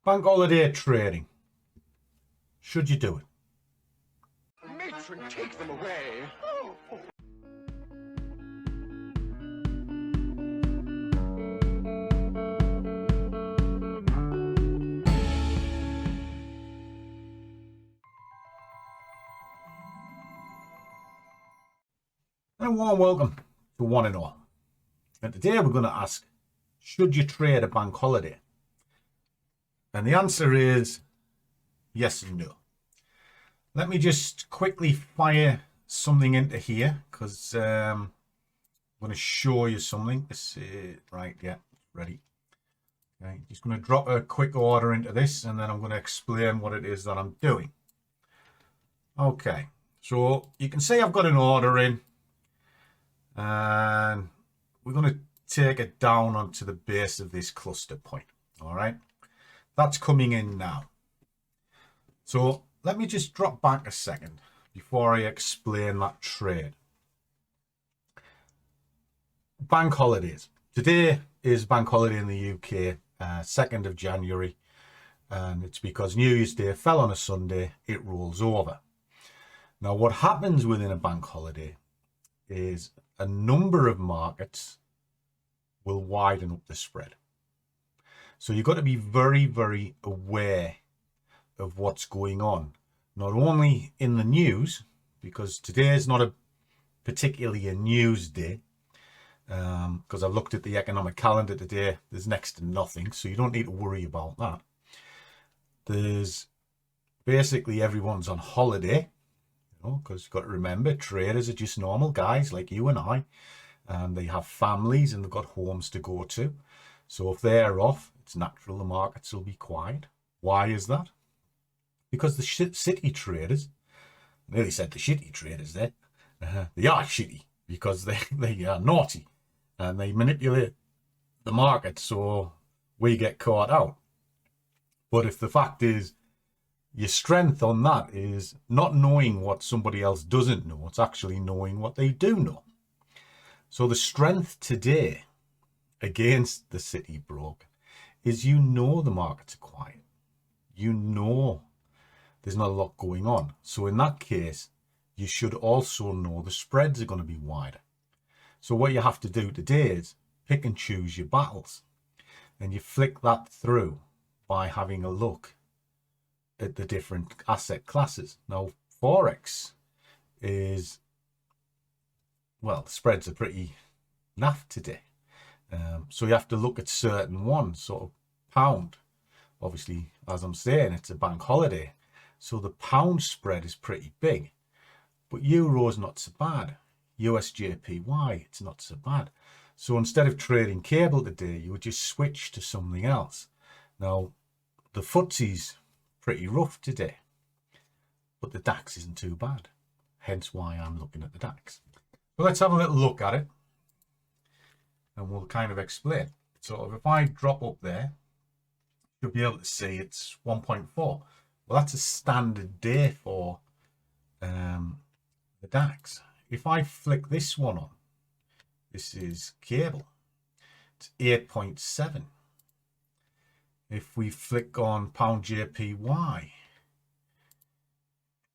Bank holiday trading. Should you do it? Matron, take them away. And a warm welcome to one and all. And today we're going to ask, should you trade a bank holiday? And the answer is yes and no. Let me just quickly fire something into here because I'm going to show you something. Right, yeah, ready. Okay, just going to drop a quick order into this and then I'm going to explain what it is that I'm doing. Okay, so you can see I've got an order in and we're going to take it down onto the base of this cluster point. All right, that's coming in now. So let me just drop back a second before I explain that trade. Bank holidays. Today is bank holiday in the UK, 2nd of January, and it's because New Year's Day fell on a Sunday, it rolls over. Now what happens within a bank holiday is a number of markets will widen up the spread. So you've got to be very, very aware of what's going on, not only in the news, because today is not a particularly a news day, because I've looked at the economic calendar today, there's next to nothing, so you don't need to worry about that. There's basically everyone's on holiday, because you've got to remember, traders are just normal guys like you and I, and they have families and they've got homes to go to. So if they're off, it's natural the markets will be quiet. Why is that? Because the city traders, I nearly said the shitty traders there, they are shitty because they are naughty and they manipulate the market so we get caught out. But if the fact is your strength on that is not knowing what somebody else doesn't know, it's actually knowing what they do know. So the strength today against the city broker is the markets are quiet. There's not a lot going on. So in that case, you should also know the spreads are going to be wider. So what you have to do today is pick and choose your battles. And you flick that through by having a look at the different asset classes. Now, Forex is, well, spreads are pretty naff today. So you have to look at certain ones, sort of pound. Obviously, as I'm saying, it's a bank holiday. So the pound spread is pretty big. But Euro's not so bad. USJPY, it's not so bad. So instead of trading cable today, you would just switch to something else. Now, the FTSE's pretty rough today. But the DAX isn't too bad. Hence why I'm looking at the DAX. So let's have a little look at it. And we'll kind of explain. So if I drop up there, you'll be able to see it's 1.4. Well, that's a standard day for the DAX. If I flick this one on, this is cable, it's 8.7. If we flick on pound JPY,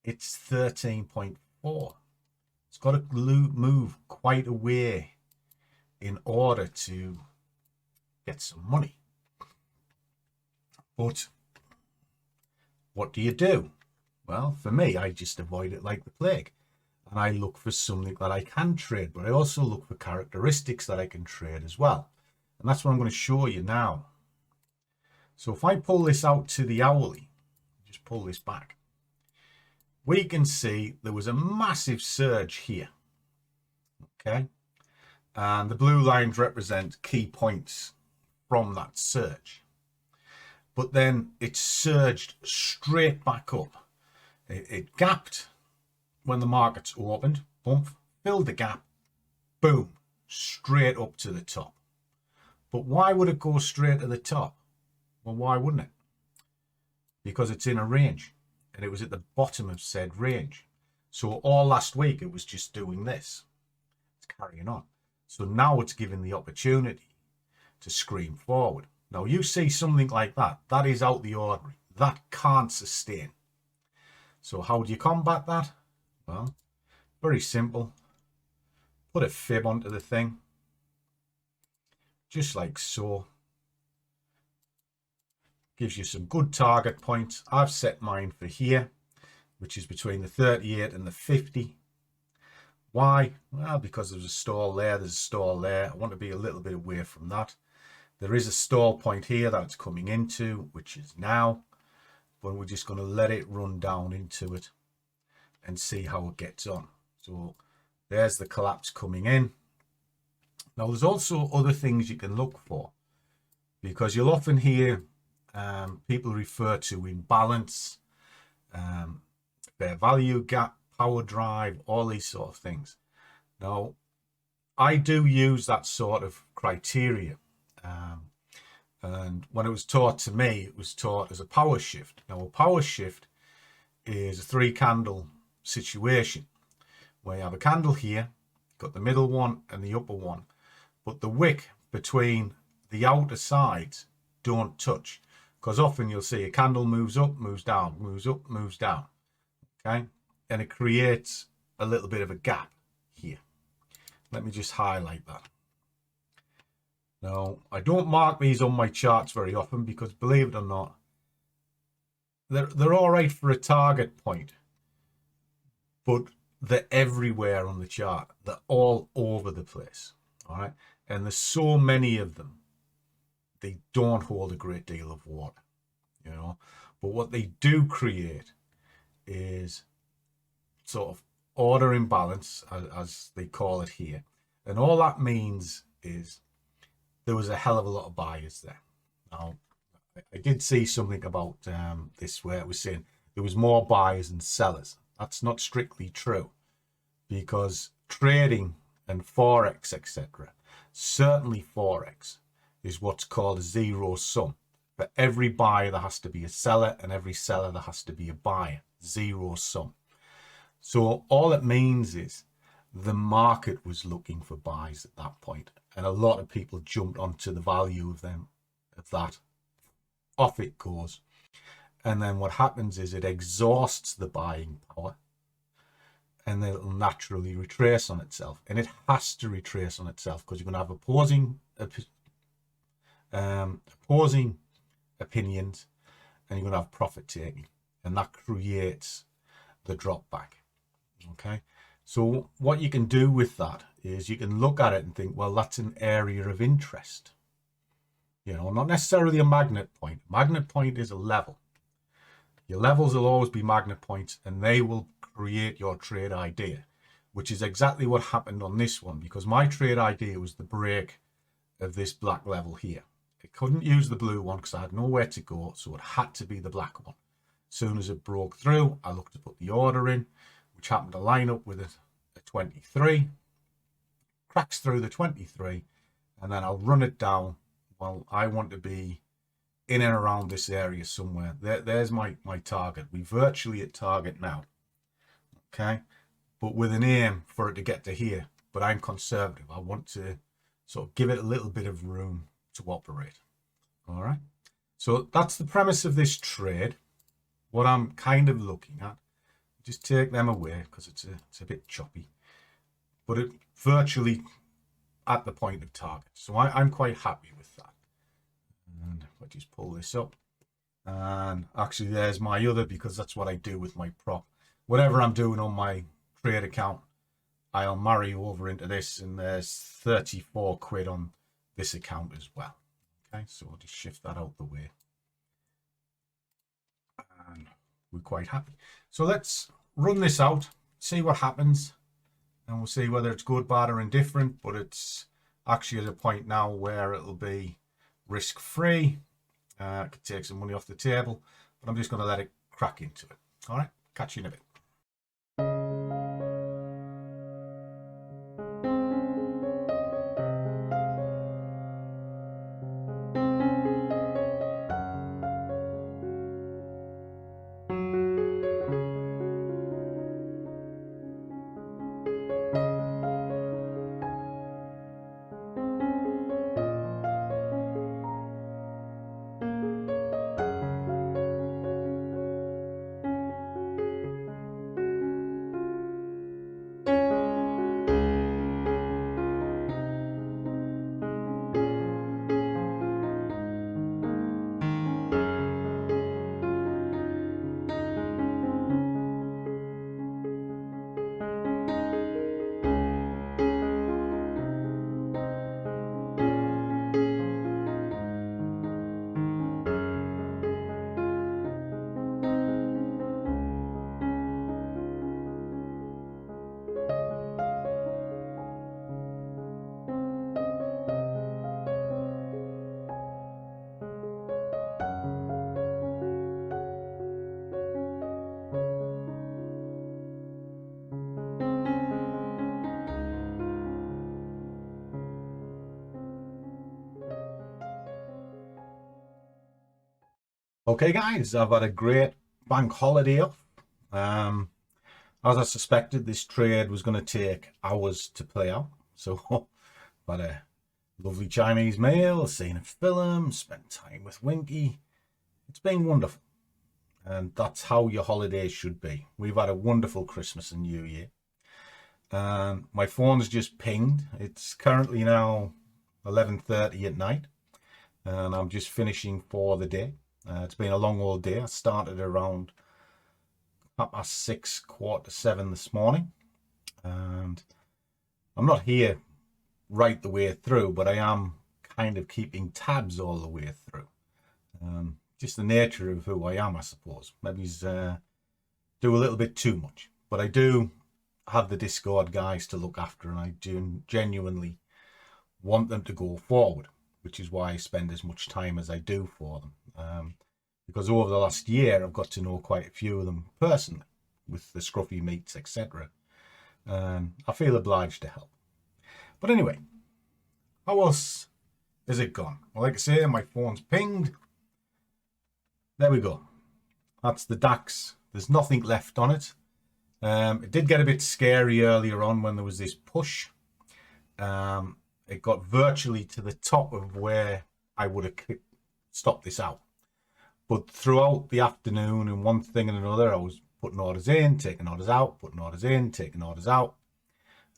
it's 13.4. It's got to move quite a way in order to get some money. But what do you do? Well, for me, I just avoid it like the plague. And I look for something that I can trade, but I also look for characteristics that I can trade as well. And that's what I'm going to show you now. So if I pull this out to the hourly, just pull this back, we can see there was a massive surge here. Okay. And the blue lines represent key points from that surge. But then it surged straight back up. It gapped when the markets opened, bump, filled the gap, boom, straight up to the top. But why would it go straight to the top? Well, why wouldn't it? Because it's in a range, and it was at the bottom of said range. So all last week, it was just doing this. It's carrying on. So now it's given the opportunity to scream forward. Now you see something like that. That is out the ordinary. That can't sustain. So how do you combat that? Well, very simple. Put a fib onto the thing. Just like so. Gives you some good target points. I've set mine for here, which is between the 38 and the 50. Why? Well, because there's a stall there, there's a stall there. I want to be a little bit away from that. There is a stall point here that it's coming into, which is now. But we're just going to let it run down into it and see how it gets on. So there's the collapse coming in. Now there's also other things you can look for, because you'll often hear people refer to imbalance, fair value gap, power drive, all these sort of things. Now, I do use that sort of criteria. And when it was taught to me, it was taught as a power shift. Now, a power shift is a 3-candle situation where you have a candle here, got the middle one and the upper one, but the wick between the outer sides don't touch, because often you'll see a candle moves up, moves down, moves up, moves down. Okay, and it creates a little bit of a gap here. Let me just highlight that. Now, I don't mark these on my charts very often because, believe it or not, they're all right for a target point, but they're everywhere on the chart. They're all over the place. All right, and there's so many of them, they don't hold a great deal of water, you know. But what they do create is sort of order imbalance, as they call it here. And all that means is there was a hell of a lot of buyers there. Now, I did see something about this where it was saying there was more buyers than sellers. That's not strictly true, because trading and Forex, etc., certainly Forex, is what's called a zero sum. For every buyer, there has to be a seller, and every seller, there has to be a buyer. Zero sum. So all it means is the market was looking for buys at that point, and a lot of people jumped onto the value of them, of that. Off it goes. And then what happens is it exhausts the buying power, and then it'll naturally retrace on itself. And it has to retrace on itself, because you're going to have opposing opinions, and you're going to have profit taking, and that creates the drop back. Okay, so what you can do with that is you can look at it and think, well, that's an area of interest. You know, not necessarily a magnet point. Magnet point is a level. Your levels will always be magnet points, and they will create your trade idea, which is exactly what happened on this one, because my trade idea was the break of this black level here. I couldn't use the blue one because I had nowhere to go, so it had to be the black one. As soon as it broke through, I looked to put the order in, which happened to line up with a 23, cracks through the 23, and then I'll run it down. Well, I want to be in and around this area somewhere. There's my target. We're virtually at target now. Okay, but with an aim for it to get to here. But I'm conservative. I want to sort of give it a little bit of room to operate. All right, so that's the premise of this trade. What I'm kind of looking at, just take them away because it's a bit choppy, but it virtually at the point of target. So I'm quite happy with that. And if I just pull this up, and actually there's my other, because that's what I do with my prop. Whatever I'm doing on my trade account, I'll marry over into this, and there's 34 quid on this account as well. Okay, so I'll just shift that out the way. And we're quite happy. So let's run this out, see what happens, and we'll see whether it's good, bad, or indifferent. But it's actually at a point now where it'll be risk-free. I could take some money off the table, but I'm just going to let it crack into it. All right, catch you in a bit. Okay guys, I've had a great bank holiday off. As I suspected, this trade was going to take hours to play out. So I've had a lovely Chinese meal, seen a film, spent time with Winky. It's been wonderful. And that's how your holidays should be. We've had a wonderful Christmas and New Year. My phone's just pinged. It's currently now 11:30 at night. And I'm just finishing for the day. It's been a long old day. I started around 6:30, 6:45 this morning. And I'm not here right the way through, but I am kind of keeping tabs all the way through. Just the nature of who I am, I suppose. Maybe do a little bit too much. But I do have the Discord guys to look after, and I do genuinely want them to go forward, which is why I spend as much time as I do for them. Because over the last year, I've got to know quite a few of them personally, with the scruffy meets, etc. I feel obliged to help. But anyway, how else has it gone? Well, like I say, my phone's pinged. There we go. That's the DAX. There's nothing left on it. It did get a bit scary earlier on when there was this push. It got virtually to the top of where I would have stopped this out. But throughout the afternoon and one thing and another, I was putting orders in, taking orders out, putting orders in, taking orders out,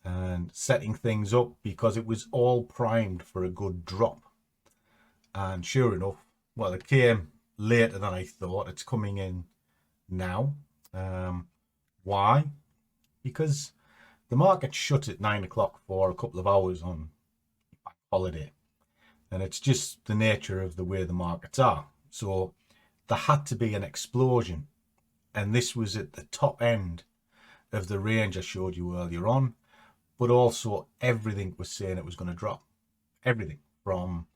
and setting things up because it was all primed for a good drop. And sure enough, well, it came later than I thought. It's coming in now. Why? Because the market shut at 9 o'clock for a couple of hours on holiday, and it's just the nature of the way the markets are. So there had to be an explosion, and this was at the top end of the range I showed you earlier on, but also everything was saying it was going to drop. Everything from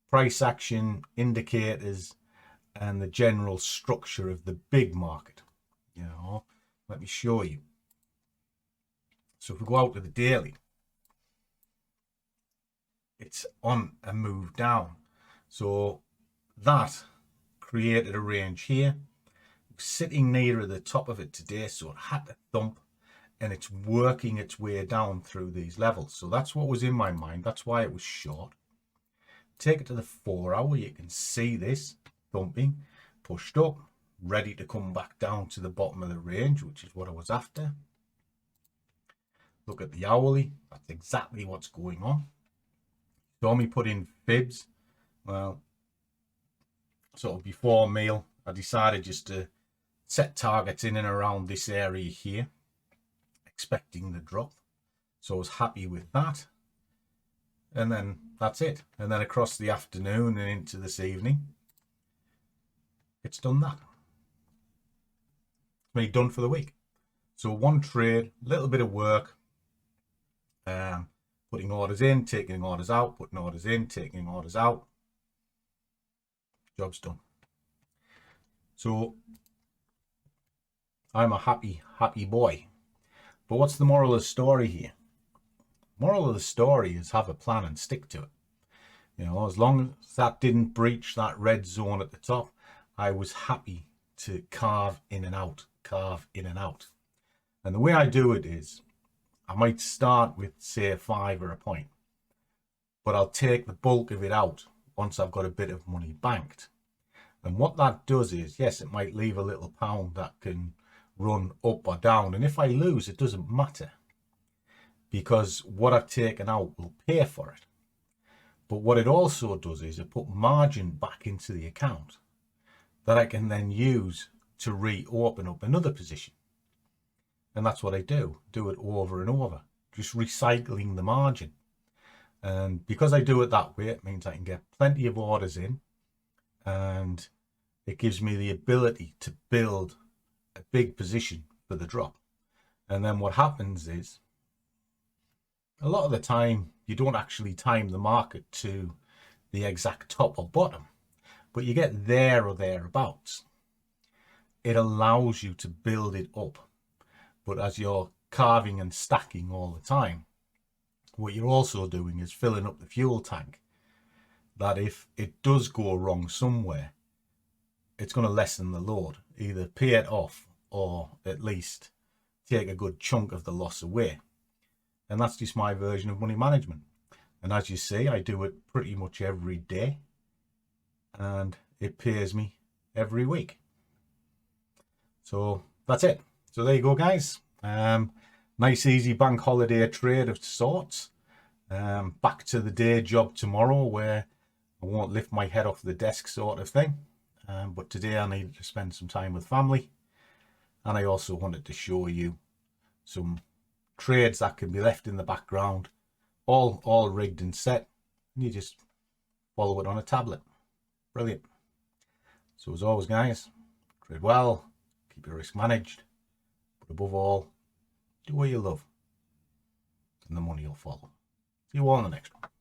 price action, indicators, and the general structure of the big market. You know, let me show you. So if we go out to the daily, it's on a move down. So that created a range here, sitting near the top of it today, so it had to thump, and it's working its way down through these levels. So that's what was in my mind. That's why it was short. Take it to the 4 hour, you can see this thumping, pushed up, ready to come back down to the bottom of the range, which is what I was after. Look at the hourly, that's exactly what's going on. Saw me put in fibs. Well, sort of before meal, I decided just to set targets in and around this area here, expecting the drop. So I was happy with that. And then that's it. And then across the afternoon and into this evening, it's done that. It's me done for the week. So one trade, a little bit of work, putting orders in, taking orders out, putting orders in, taking orders out. Job's done. So I'm a happy boy. But what's the moral of the story here? Moral of the story is have a plan and stick to it. You know, as long as that didn't breach that red zone at the top, I was happy to carve in and out, carve in and out. And the way I do it is, I might start with, say, a 5 or a point, but I'll take the bulk of it out once I've got a bit of money banked. And what that does is, yes, it might leave a little pound that can run up or down. And if I lose, it doesn't matter, because what I've taken out will pay for it. But what it also does is it put margin back into the account that I can then use to reopen up another position. And that's what I do it over and over, just recycling the margin. And because I do it that way, it means I can get plenty of orders in, and it gives me the ability to build a big position for the drop. And then what happens is, a lot of the time, you don't actually time the market to the exact top or bottom, but you get there or thereabouts. It allows you to build it up. But as you're carving and stacking all the time, what you're also doing is filling up the fuel tank, that if it does go wrong somewhere, it's going to lessen the load, either pay it off or at least take a good chunk of the loss away. And that's just my version of money management. And as you see, I do it pretty much every day, and it pays me every week. So that's it. So there you go, guys. Nice easy bank holiday trade of sorts. Back to the day job tomorrow, where I won't lift my head off the desk sort of thing. But today I needed to spend some time with family, and I also wanted to show you some trades that can be left in the background, all rigged and set, and you just follow it on a tablet. Brilliant. So as always, guys, trade well, keep your risk managed, but above all, do what you love, and the money will follow. See you all in the next one.